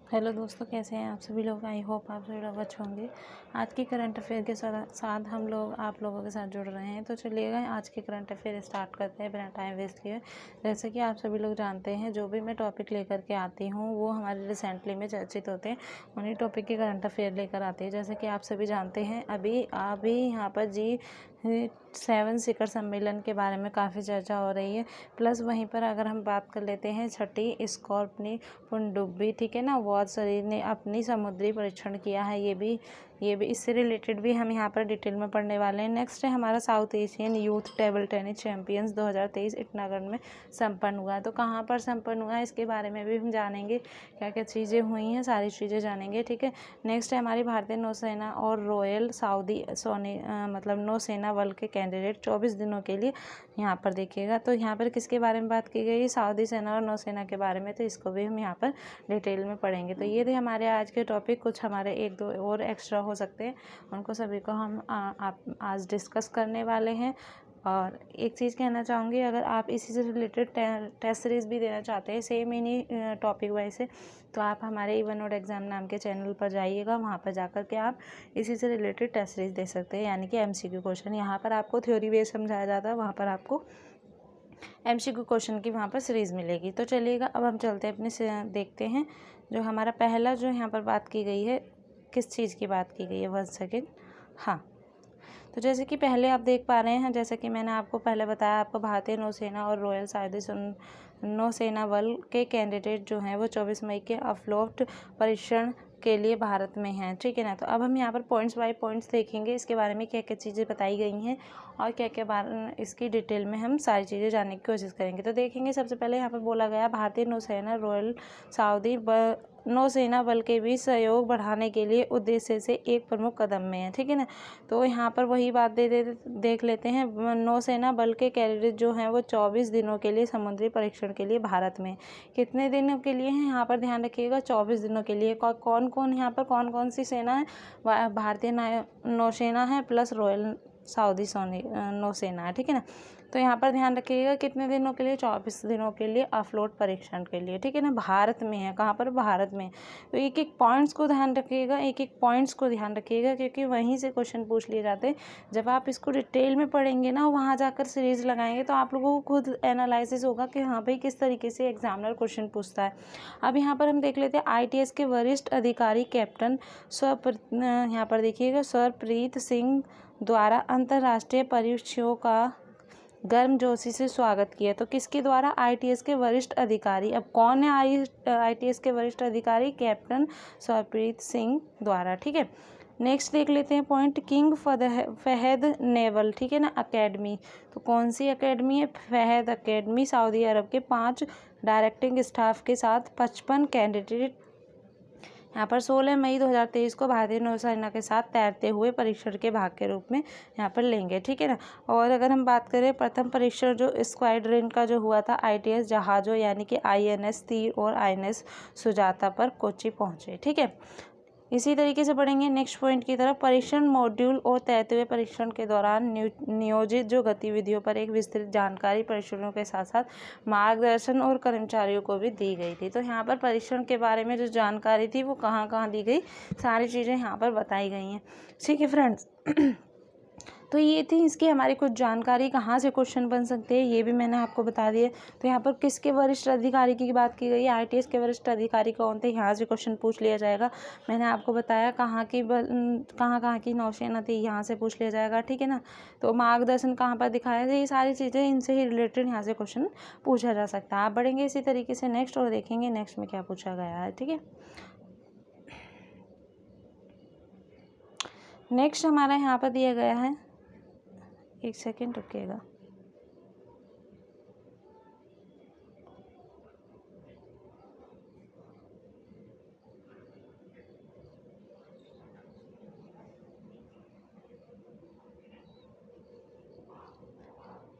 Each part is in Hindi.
हेलो दोस्तों, कैसे हैं आप सभी लोग। आई होप आप सभी लोग अच्छे होंगे। आज की करंट अफेयर के साथ हम लोग आप लोगों के साथ जुड़ रहे हैं। तो चलिएगा आज के करंट अफेयर स्टार्ट करते हैं बिना टाइम वेस्ट किए। जैसे कि आप सभी लोग जानते हैं, जो भी मैं टॉपिक लेकर के आती हूँ वो हमारे रिसेंटली में चर्चित होते हैं, उन्हीं टॉपिक के करंट अफेयर लेकर आते हैं। जैसे कि आप सभी जानते हैं, अभी यहाँ पर G7 शिखर सम्मेलन के बारे में काफ़ी चर्चा हो रही है। प्लस वहीं पर अगर हम बात कर लेते हैं छठी स्कॉर्पनी पनडुब्बी, ठीक है ना, बहुत शरीर ने अपनी समुद्री परीक्षण किया है। ये भी इससे रिलेटेड भी हम यहाँ पर डिटेल में पढ़ने वाले हैं। नेक्स्ट है हमारा south Asian youth table tennis champions 2023 Itanagar में संपन्न हुआ है। तो कहाँ पर संपन्न हुआ है इसके बारे में भी हम जानेंगे, क्या क्या चीज़ें हुई हैं, सारी चीज़ें जानेंगे, ठीक है। नेक्स्ट है हमारी भारतीय नौसेना और रॉयल सऊदी मतलब नौसेना बल के कैंडिडेट 24 दिनों के लिए यहाँ पर देखिएगा। तो यहाँ पर किसके बारे में बात की गई है, सऊदी सेना और नौसेना के बारे में। तो इसको भी हम यहाँ पर डिटेल में पढ़ेंगे। तो ये थे हमारे आज के टॉपिक। कुछ हमारे एक दो और एक्स्ट्रा हो सकते हैं, उनको सभी को हम आज डिस्कस करने वाले हैं। और एक चीज़ कहना चाहूँगी, अगर आप इसी से रिलेटेड टेस्ट सीरीज़ भी देना चाहते हैं सेम इन्हीं टॉपिक वाइज से, तो आप हमारे इवन और एग्ज़ाम नाम के चैनल पर जाइएगा। वहाँ पर जाकर के आप इसी से रिलेटेड टेस्ट सीरीज़ दे सकते हैं, यानी कि MCQ क्वेश्चन। यहाँ पर आपको थ्योरी बेस समझाया जाता है, वहाँ पर आपको MCQ क्वेश्चन की वहाँ पर सीरीज़ मिलेगी। तो चलिएगा अब हम चलते हैं अपने से देखते हैं। जो हमारा पहला जो यहाँ पर बात की गई है, किस चीज़ की बात की गई है, 1 सेकेंड। हाँ, तो जैसे कि पहले आप देख पा रहे हैं, जैसे कि मैंने आपको पहले बताया, आपको भारतीय नौसेना और रॉयल सऊदी नौसेना बल के कैंडिडेट जो हैं वो 24 मई के अफलोट परीक्षण के लिए भारत में हैं, ठीक है ना। तो अब हम यहाँ पर पॉइंट्स बाय पॉइंट्स देखेंगे, इसके बारे में क्या क्या चीज़ें बताई गई हैं और क्या क्या इसकी डिटेल में हम सारी चीज़ें जानने की कोशिश करेंगे। तो देखेंगे, सबसे पहले यहाँ पर बोला गया भारतीय नौसेना रॉयल सऊदी नौसेना बल के बीच सहयोग बढ़ाने के लिए उद्देश्य से एक प्रमुख कदम में है, ठीक है ना। तो यहाँ पर वही बात देख लेते हैं। नौसेना बल के कैडेट जो हैं वो 24 दिनों के लिए समुद्री परीक्षण के लिए भारत में। कितने दिनों के लिए हैं यहाँ पर ध्यान रखिएगा, 24 दिनों के लिए। कौन कौन यहाँ पर कौन कौन सी सेना है, भारतीय नौसेना है प्लस रॉयल सऊदी नौसेना है, ठीक है ना। तो यहाँ पर ध्यान रखिएगा कितने दिनों के लिए, 24 दिनों के लिए अफलोट परीक्षण के लिए, ठीक है ना। भारत में है, कहाँ पर, भारत में। तो एक एक पॉइंट्स को ध्यान रखिएगा, एक एक पॉइंट्स को ध्यान रखिएगा, क्योंकि वहीं से क्वेश्चन पूछ लिए जाते हैं। जब आप इसको डिटेल में पढ़ेंगे ना, वहाँ जाकर सीरीज लगाएंगे, तो आप लोगों को खुद एनालिसिस होगा कि हाँ भाई किस तरीके से एग्जामिनर क्वेश्चन पूछता है। अब यहाँ पर हम देख लेते हैं ITS के वरिष्ठ अधिकारी कैप्टन यहाँ पर देखिएगा सरप्रीत सिंह द्वारा अंतर्राष्ट्रीय परीक्षाओं का गर्मजोशी से स्वागत किया। तो किसके द्वारा, ITS के वरिष्ठ अधिकारी। अब कौन है ITS के वरिष्ठ अधिकारी, कैप्टन सरप्रीत सिंह द्वारा, ठीक है। नेक्स्ट देख लेते हैं पॉइंट, किंग फहद नेवल, ठीक है ना, अकेडमी। तो कौन सी अकेडमी है, फहद अकेडमी। सऊदी अरब के 5 डायरेक्टिंग स्टाफ के साथ 55 कैंडिडेट यहाँ पर 16 मई 2023 को भारतीय नौसेना के साथ तैरते हुए परीक्षण के भाग के रूप में यहाँ पर लेंगे, ठीक है ना। और अगर हम बात करें, प्रथम परीक्षण जो स्क्वाड्रन का जो हुआ था, ITS जहाज़ों यानी कि INS तीर और INS सुजाता पर कोच्चि पहुँचे, ठीक है। इसी तरीके से बढ़ेंगे नेक्स्ट पॉइंट की तरफ। परीक्षण मॉड्यूल और तैरते हुए परीक्षण के दौरान नियोजित जो गतिविधियों पर एक विस्तृत जानकारी परीक्षणों के साथ साथ मार्गदर्शन और कर्मचारियों को भी दी गई थी। तो यहाँ पर परीक्षण के बारे में जो जानकारी थी वो कहाँ कहाँ दी गई, सारी चीज़ें यहाँ पर बताई गई हैं, ठीक है फ्रेंड्स। तो ये थी इसकी हमारी कुछ जानकारी, कहाँ से क्वेश्चन बन सकते हैं ये भी मैंने आपको बता दिया। तो यहाँ पर किसके वरिष्ठ अधिकारी की बात की गई है, ITS के वरिष्ठ अधिकारी कौन थे, यहाँ से क्वेश्चन पूछ लिया जाएगा। मैंने आपको बताया कहाँ कहाँ की नौसेना थी, यहाँ से पूछ लिया जाएगा, ठीक है ना। तो मार्गदर्शन कहाँ पर दिखाया था, ये सारी चीज़ें इनसे ही रिलेटेड यहाँ से क्वेश्चन पूछा जा सकता है। आप बढ़ेंगे इसी तरीके से नेक्स्ट और देखेंगे नेक्स्ट में क्या पूछा गया है, ठीक है। नेक्स्ट हमारा यहाँ पर दिया गया है, एक सेकेंड रुकिएगा।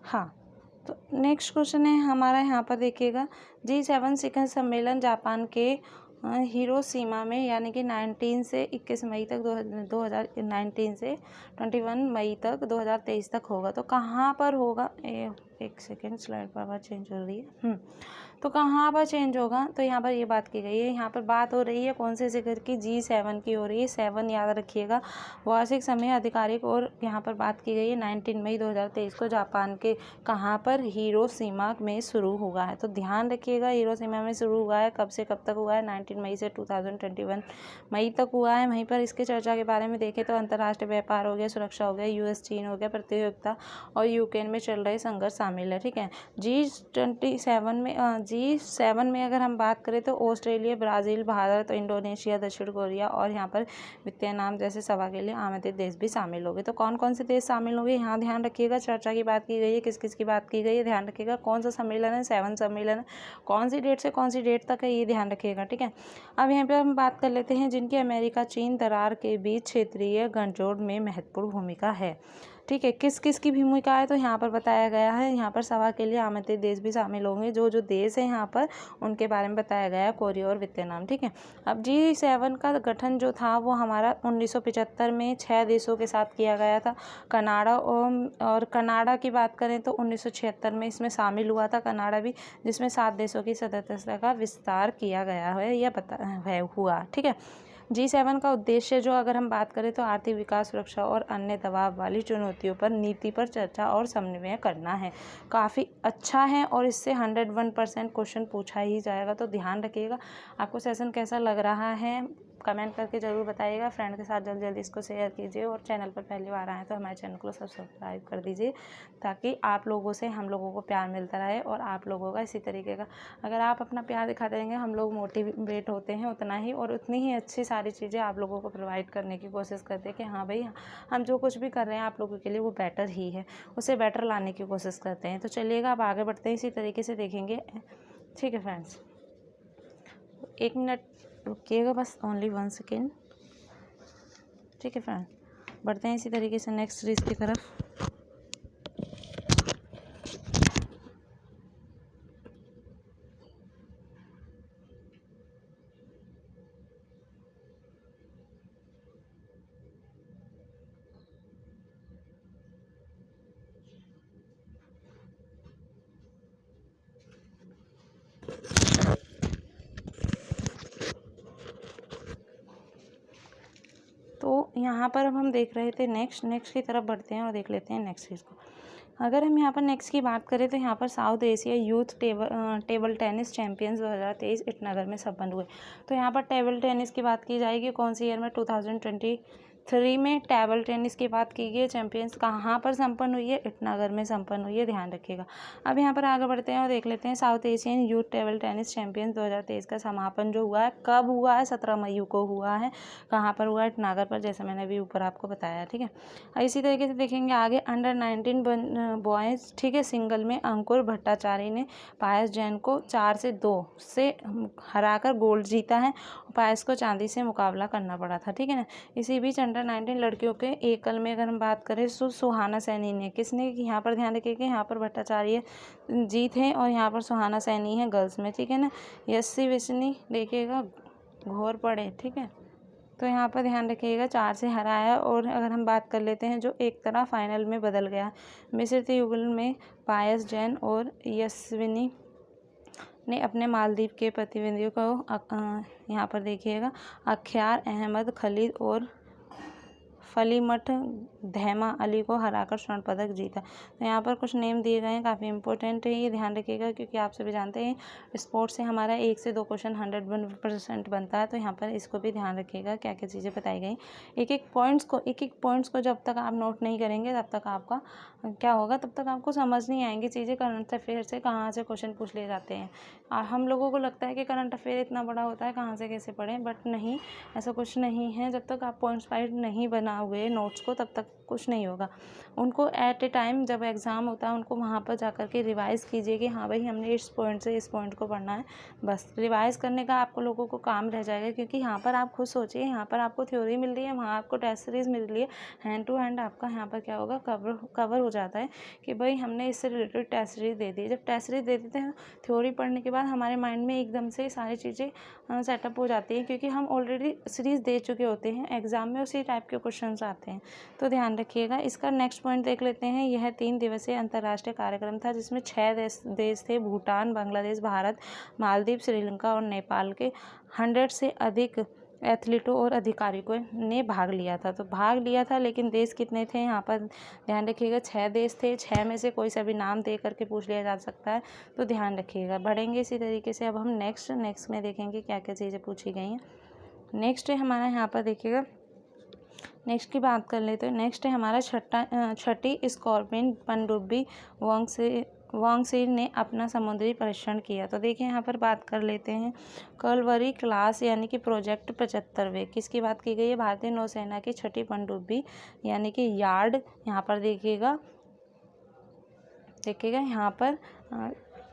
हाँ, तो नेक्स्ट क्वेश्चन है हमारा यहाँ पर देखिएगा, G7 शिखर सम्मेलन जापान के हिरोशिमा में यानी कि 19 से 21 मई तक 2019 से 21 मई तक 2023 तक होगा। तो कहाँ पर होगा, एक सेकेंड, स्लाइड पर आवाज़ चेंज हो रही है। तो कहाँ पर चेंज होगा, तो यहाँ पर ये बात की गई है। यहाँ पर बात हो रही है कौन से शिखर की, G7 की हो रही है। 7 याद रखिएगा। वार्षिक समय आधिकारिक, और यहाँ पर बात की गई है 19 मई 2023 को जापान के कहाँ पर, हिरोशिमा में शुरू हुआ है। तो ध्यान रखिएगा, हिरोशिमा में शुरू हुआ है। कब से कब तक हुआ है, 19 मई से 2021 मई तक हुआ है। वहीं पर इसके चर्चा के बारे में देखें तो अंतर्राष्ट्रीय व्यापार हो गया, सुरक्षा हो गया, यूएस चीन हो गया, प्रतियोगिता और यूक्रेन में चल रहे संघर्ष शामिल है। ठीक है। G7 में अगर हम बात करें तो ऑस्ट्रेलिया, ब्राज़ील, भारत, इंडोनेशिया, दक्षिण कोरिया और यहाँ पर वियतनाम जैसे सभा के लिए आमंत्रित देश भी शामिल हो गए। तो कौन कौन से देश शामिल हो गए, यहाँ ध्यान रखिएगा। चर्चा की बात की गई है, किस किस की बात की गई है, ध्यान रखिएगा। कौन सा सम्मेलन है, 7 सम्मेलन है। कौन सी डेट से कौन सी डेट तक है, ये ध्यान रखिएगा। ठीक है। अब यहाँ पे हम बात कर लेते हैं जिनकी अमेरिका चीन दरार के बीच क्षेत्रीय गठजोड़ में महत्वपूर्ण भूमिका है। ठीक है। किस किस की भूमिका है, तो यहाँ पर बताया गया है। यहाँ पर सभा के लिए आमंत्रित देश भी शामिल होंगे। जो जो देश है यहाँ पर उनके बारे में बताया गया है, कोरिया और वियतनाम। ठीक है। अब G7 का गठन जो था वो हमारा 1975 में 6 देशों के साथ किया गया था। कनाडा और कनाडा की बात करें तो 1976 में इसमें शामिल हुआ था कनाडा भी, जिसमें 7 देशों की सदस्यता का विस्तार किया गया है, यह हुआ। ठीक है। G7 का उद्देश्य जो अगर हम बात करें तो आर्थिक विकास, सुरक्षा और अन्य दबाव वाली चुनौतियों पर नीति पर चर्चा और समन्वय करना है। काफ़ी अच्छा है और इससे 101% क्वेश्चन पूछा ही जाएगा। तो ध्यान रखिएगा। आपको सेशन कैसा लग रहा है कमेंट करके ज़रूर बताइएगा। फ्रेंड के साथ जल्दी जल्दी इसको शेयर कीजिए, और चैनल पर पहली बार आए तो हमारे चैनल को सब्सक्राइब कर दीजिए, ताकि आप लोगों से हम लोगों को प्यार मिलता रहे और आप लोगों का इसी तरीके का, अगर आप अपना प्यार दिखाते रहेंगे हम लोग मोटिवेट होते हैं उतना ही, और उतनी ही अच्छी सारी चीज़ें आप लोगों को प्रोवाइड करने की कोशिश करते हैं कि हाँ भाई हम जो कुछ भी कर रहे हैं आप लोगों के लिए वो बेटर ही है, उसे बेटर लाने की कोशिश करते हैं। तो चलिएगा अब आगे बढ़ते हैं, इसी तरीके से देखेंगे। ठीक है फ्रेंड्स, 1 मिनट रुकिएगा बस, ओनली 1 सेकेंड। ठीक है फ्रेंड, बढ़ते हैं इसी तरीके से नेक्स्ट सीरीज की तरफ। तो यहाँ पर अब हम देख रहे थे नेक्स्ट की तरफ बढ़ते हैं और देख लेते हैं नेक्स्ट चीज़ को। अगर हम यहाँ पर नेक्स्ट की बात करें तो यहाँ पर south Asia youth table tennis champions 2023 Itanagar में संपन्न हुए। तो यहाँ पर टेबल टेनिस की बात की जाएगी, कौन सी ईयर में, 2023 में टेबल टेनिस की बात की गई। चैंपियंस कहाँ पर संपन्न हुई है, ईटानगर में संपन्न हुई है, ध्यान रखिएगा। अब यहाँ पर आगे बढ़ते हैं और देख लेते हैं south Asian youth table tennis champions 2023 का समापन जो हुआ है, कब हुआ है, 17 मई को हुआ है। कहाँ पर हुआ है, ईटानगर पर, जैसे मैंने अभी ऊपर आपको बताया। ठीक है। इसी तरीके से देखेंगे आगे अंडर 19 बॉयज़, ठीक है, सिंगल में अंकुर भट्टाचार्य ने पायस जैन को 4-2 से हराकर गोल्ड जीता है। पायस को चांदी से मुकाबला करना पड़ा था। ठीक है ना। इसी बीच अंडर 19 लड़कियों के एकल में अगर हम बात करें तो सुहाना सैनी ने, किसने, यहाँ पर ध्यान रखिए कि यहाँ पर भट्टाचार्य जीत है और यहाँ पर सुहाना सैनी है गर्ल्स में। ठीक है ना। यस्सी विष्णी देखिएगा घोर पड़े। ठीक है। तो यहाँ पर ध्यान रखिएगा 4 से हराया। और अगर हम बात कर लेते हैं जो एक तरह फाइनल में बदल गया, मिश्रित युगल में पायस जैन और यशस्विनी ने अपने मालदीव के प्रतिद्वंदियों को यहाँ पर देखिएगा अख्यार अहमद खलीद और फलीमठ धैमा अली को हराकर स्वर्ण पदक जीता। तो यहाँ पर कुछ नेम दिए गए हैं, काफ़ी इंपॉर्टेंट है, ये ध्यान रखिएगा, क्योंकि आप सभी जानते हैं स्पोर्ट्स से हमारा 1 से 2 क्वेश्चन 101% बनता है। तो यहाँ पर इसको भी ध्यान रखिएगा क्या क्या चीज़ें बताई गई। एक एक पॉइंट्स को जब तक आप नोट नहीं करेंगे तब तक आपका क्या होगा, तब तक आपको समझ नहीं आएंगी चीज़ें, करंट अफेयर से कहाँ से क्वेश्चन पूछ लिए जाते हैं। हम लोगों को लगता है कि करंट अफेयर इतना बड़ा होता है, कहाँ से कैसे पढ़ें, बट नहीं, ऐसा कुछ नहीं है। जब तक आप पॉइंट्स वाइज नहीं बनाओगे नोट्स को तब तक कुछ नहीं होगा। उनको एट ए टाइम जब एग्ज़ाम होता है उनको वहाँ पर जा कर के रिवाइज़ कीजिए कि हाँ भाई हमने इस पॉइंट से इस पॉइंट को पढ़ना है। बस रिवाइज़ करने का आपको लोगों को काम रह जाएगा, क्योंकि यहाँ पर आप खुद सोचिए, यहाँ पर आपको थ्योरी मिल रही है, वहाँ आपको टेस्ट सीरीज़ मिल रही है, हैंड टू हैंड आपका यहाँ पर क्या होगा, कवर हो जाता है कि भाई हमने इससे रिलेटेड टेस्ट सीरीज़ दे दी। जब टेस्ट सीरीज़ दे देते हैं थ्योरी पढ़ने के बाद हमारे माइंड में एकदम से सारी चीज़ें सेटअप हो जाती हैं, क्योंकि हम ऑलरेडी सीरीज़ दे चुके होते हैं। एग्ज़ाम में उसी टाइप के क्वेश्चन क्वेश्चंस आते हैं, तो ध्यान रखिएगा। इसका नेक्स्ट पॉइंट देख लेते हैं। यह 3 दिवसीय अंतर्राष्ट्रीय कार्यक्रम था जिसमें 6 देश थे, भूटान, बांग्लादेश, भारत, मालदीव, श्रीलंका और नेपाल के 100 से अधिक एथलीटों और अधिकारियों ने भाग लिया था। तो भाग लिया था, लेकिन देश कितने थे यहाँ पर ध्यान रखिएगा, 6 देश थे। 6 में से कोई सा भी नाम दे करके पूछ लिया जा सकता है, तो ध्यान रखिएगा। बढ़ेंगे इसी तरीके से। अब हम नेक्स्ट में देखेंगे क्या क्या चीज़ें पूछी गई हैं। नेक्स्ट है हमारा यहाँ पर देखिएगा, नेक्स्ट की बात कर लेते हैं। नेक्स्ट है हमारा छठी स्कॉर्पियन पनडुब्बी वांगसी ने अपना समुद्री परीक्षण किया। तो देखिए यहाँ पर बात कर लेते हैं। कलवरी क्लास यानी कि प्रोजेक्ट 75वें किसकी बात की गई है? भारतीय नौसेना की छठी पनडुब्बी यानी कि यार्ड, यहाँ पर देखिएगा यहाँ पर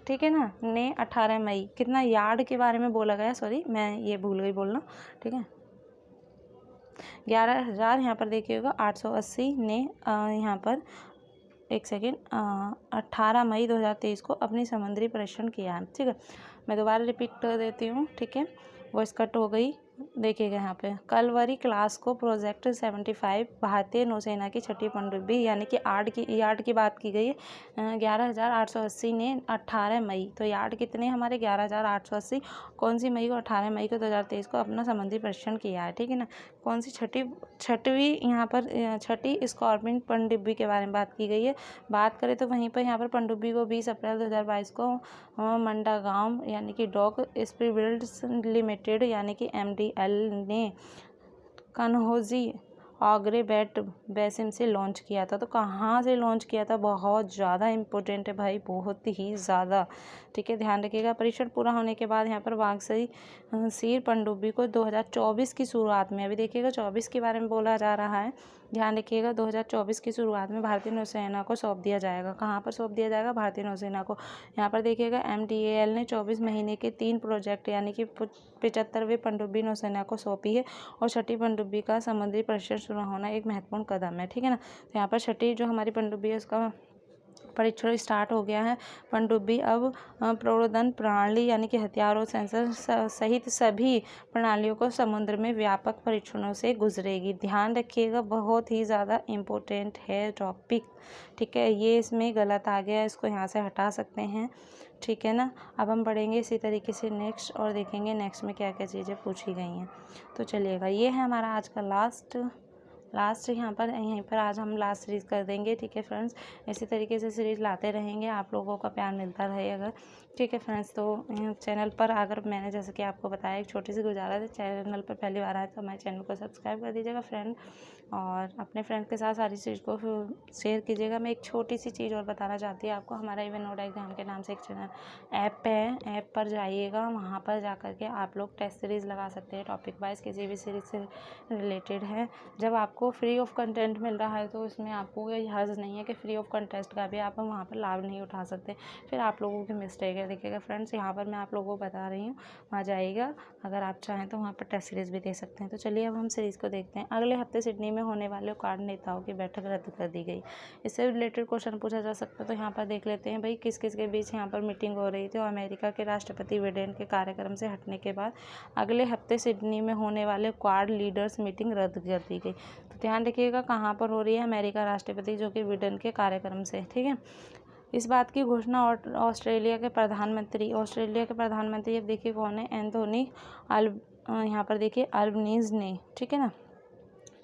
ठीक है ना, ने 18 मई कितना यार्ड के बारे में बोला गया, सॉरी मैं ये भूल गई बोलना, ठीक है। 11,000 यहाँ पर देखिएगा 880 ने यहाँ पर 18 मई 2023 को अपनी समुद्री परीक्षण किया है, ठीक है। मैं दोबारा रिपीट कर देती हूँ, ठीक है, वॉइस कट हो गई। देखिएगा यहाँ पे कलवरी क्लास को प्रोजेक्ट 75 भारतीय नौसेना की छठी पनडुब्बी यानी कि यार्ड की बात की गई है। 11,880 ने 18 मई, तो यार्ड कितने हमारे 11,880, कौन सी मई को? 18 मई को 2023 को अपना समुद्री परीक्षण किया है, ठीक है ना। कौन सी छठवीं यहाँ पर छठी स्कॉर्पियन पनडुब्बी के बारे में बात की गई है। बात करें तो वहीं पर यहाँ पर पनडुब्बी को 20 अप्रैल 2022 को मंडागांव यानी कि डॉक स्पीडबिल्ड्स लिमिटेड यानी कि MDL ने कन्होजी आगरे बेसिन से लॉन्च किया था। तो कहाँ से लॉन्च किया था? बहुत ज़्यादा इम्पोर्टेंट है भाई, बहुत ही ज़्यादा, ठीक है, ध्यान रखिएगा। परीक्षण पूरा होने के बाद यहाँ पर वांगसी सीर पनडुब्बी को 2024 की शुरुआत में, अभी देखिएगा 24 के बारे में बोला जा रहा है, ध्यान रखिएगा, 2024 की शुरुआत में भारतीय नौसेना को सौंप दिया जाएगा। कहाँ पर सौंप दिया जाएगा? भारतीय नौसेना को। यहाँ पर देखिएगा MDAL ने 24 महीने के 3 प्रोजेक्ट यानी कि 75वें पनडुब्बी नौसेना को सौंपी है और छठी पनडुब्बी का समुद्री परीक्षण शुरू होना एक महत्वपूर्ण कदम है, ठीक है ना। तो यहाँ पर छठी जो हमारी पनडुब्बी है उसका परीक्षण स्टार्ट हो गया है। पनडुब्बी अब प्रोड़न प्रणाली यानी कि हथियारों, सेंसर सहित सभी प्रणालियों को समुद्र में व्यापक परीक्षणों से गुजरेगी। ध्यान रखिएगा, बहुत ही ज़्यादा इम्पोर्टेंट है टॉपिक, ठीक है। ये इसमें गलत आ गया, इसको यहाँ से हटा सकते हैं, ठीक है ना। अब हम पढ़ेंगे इसी तरीके से नेक्स्ट और देखेंगे नेक्स्ट में क्या क्या चीज़ें पूछी गई हैं। तो चलिएगा, ये है हमारा आज का लास्ट यहाँ पर यहीं पर आज हम लास्ट सीरीज़ कर देंगे, ठीक है फ्रेंड्स। इसी तरीके से सीरीज़ लाते रहेंगे, आप लोगों का प्यार मिलता रहे अगर, ठीक है फ्रेंड्स। तो चैनल पर अगर मैंने जैसे कि आपको बताया एक छोटी सी गुजारिश है, चैनल पर पहली बार आए तो हमारे चैनल को सब्सक्राइब कर दीजिएगा फ्रेंड, और अपने फ्रेंड के साथ सारी चीज़ को शेयर कीजिएगा। मैं एक छोटी सी चीज़ और बताना चाहती हूँ आपको, हमारा इवन नोड एग्जाम के नाम से एक चैनल ऐप है, ऐप पर जाइएगा, वहाँ पर जा कर के आप लोग टेस्ट सीरीज़ लगा सकते हैं, टॉपिक वाइज किसी भी सीरीज़ से रिलेटेड है। जब आपको फ्री ऑफ कंटेंट मिल रहा है तो इसमें आपको ये हर्ज नहीं है कि फ्री ऑफ कंटेंट का भी आप वहाँ पर लाभ नहीं उठा सकते, फिर आप लोगों की मिस्टेक है। देखिएगा फ्रेंड्स, यहाँ पर मैं आप लोगों को बता रही हूँ, वहाँ जाइएगा, अगर आप चाहें तो वहाँ पर टेस्ट सीरीज़ भी दे सकते हैं। तो चलिए अब हम सीरीज़ को देखते हैं। अगले हफ्ते सिडनी में होने वाले क्वाड नेताओं की बैठक रद्द कर दी गई। इससे रिलेटेड क्वेश्चन पूछा जा सकता है, तो यहाँ पर देख लेते हैं भाई किस किस के बीच यहाँ पर मीटिंग हो रही थी। और अमेरिका के राष्ट्रपति बिडेन के कार्यक्रम से हटने के बाद अगले हफ्ते सिडनी में होने वाले क्वाड लीडर्स मीटिंग रद्द कर दी गई। तो ध्यान रखिएगा कहाँ पर हो रही है? अमेरिका राष्ट्रपति जो कि बिडेन के कार्यक्रम से, ठीक है। इस बात की घोषणा ऑस्ट्रेलिया के प्रधानमंत्री अब देखिए कौन है, एंथोनी यहाँ पर देखिए अल्बनीज ने, ठीक है ना,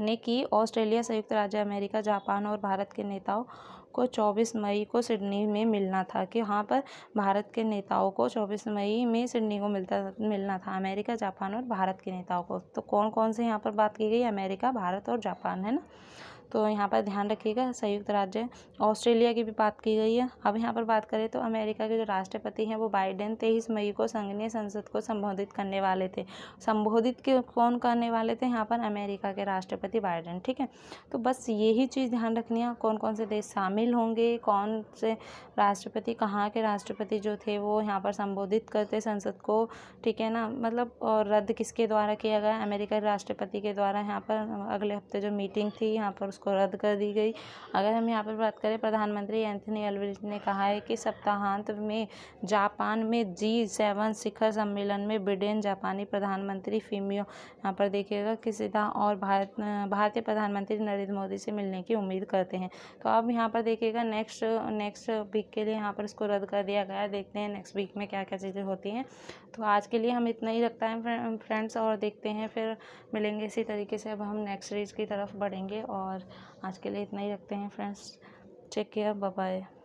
ने की। ऑस्ट्रेलिया, संयुक्त राज्य अमेरिका, जापान और भारत के नेताओं को 24 मई को सिडनी में मिलना था, कि यहाँ पर भारत के नेताओं को 24 मई में सिडनी को मिलना था, अमेरिका, जापान और भारत के नेताओं को। तो कौन कौन से यहाँ पर बात की गई? अमेरिका, भारत और जापान, है ना। तो यहाँ पर ध्यान रखिएगा, संयुक्त राज्य ऑस्ट्रेलिया की भी बात की गई है। अब यहाँ पर बात करें तो अमेरिका के जो राष्ट्रपति हैं वो बाइडेन 23 मई को संघीय संसद को संबोधित करने वाले थे। संबोधित कौन करने वाले थे? यहाँ पर अमेरिका के राष्ट्रपति बाइडेन, ठीक है। तो बस यही चीज़ ध्यान रखनी है, कौन कौन से देश शामिल होंगे, कौन से राष्ट्रपति, कहाँ के राष्ट्रपति जो थे वो यहाँ पर संबोधित करते संसद को, ठीक है ना। मतलब और रद्द किसके द्वारा किया गया? अमेरिका के राष्ट्रपति के द्वारा। यहाँ पर अगले हफ्ते जो मीटिंग थी यहाँ पर उसको रद्द कर दी गई। अगर हम यहाँ पर बात करें, प्रधानमंत्री एंथनी एल्बनीज़ ने कहा है कि सप्ताहांत में जापान में G7 शिखर सम्मेलन में बिडेन जापानी प्रधानमंत्री फूमियो यहाँ पर देखिएगा किशिदा और भारतीय प्रधानमंत्री नरेंद्र मोदी से मिलने की उम्मीद करते हैं। तो अब यहाँ पर देखिएगा नेक्स्ट वीक के लिए यहाँ पर इसको रद्द कर दिया गया है। देखते हैं नेक्स्ट वीक में क्या क्या चीज़ें होती हैं। तो आज के लिए हम इतना ही रखता है फ्रेंड्स, और देखते हैं फिर मिलेंगे इसी तरीके से। अब हम नेक्स्ट सीरीज़ की तरफ बढ़ेंगे और आज के लिए इतना ही रखते हैं friends. Take care, bye bye.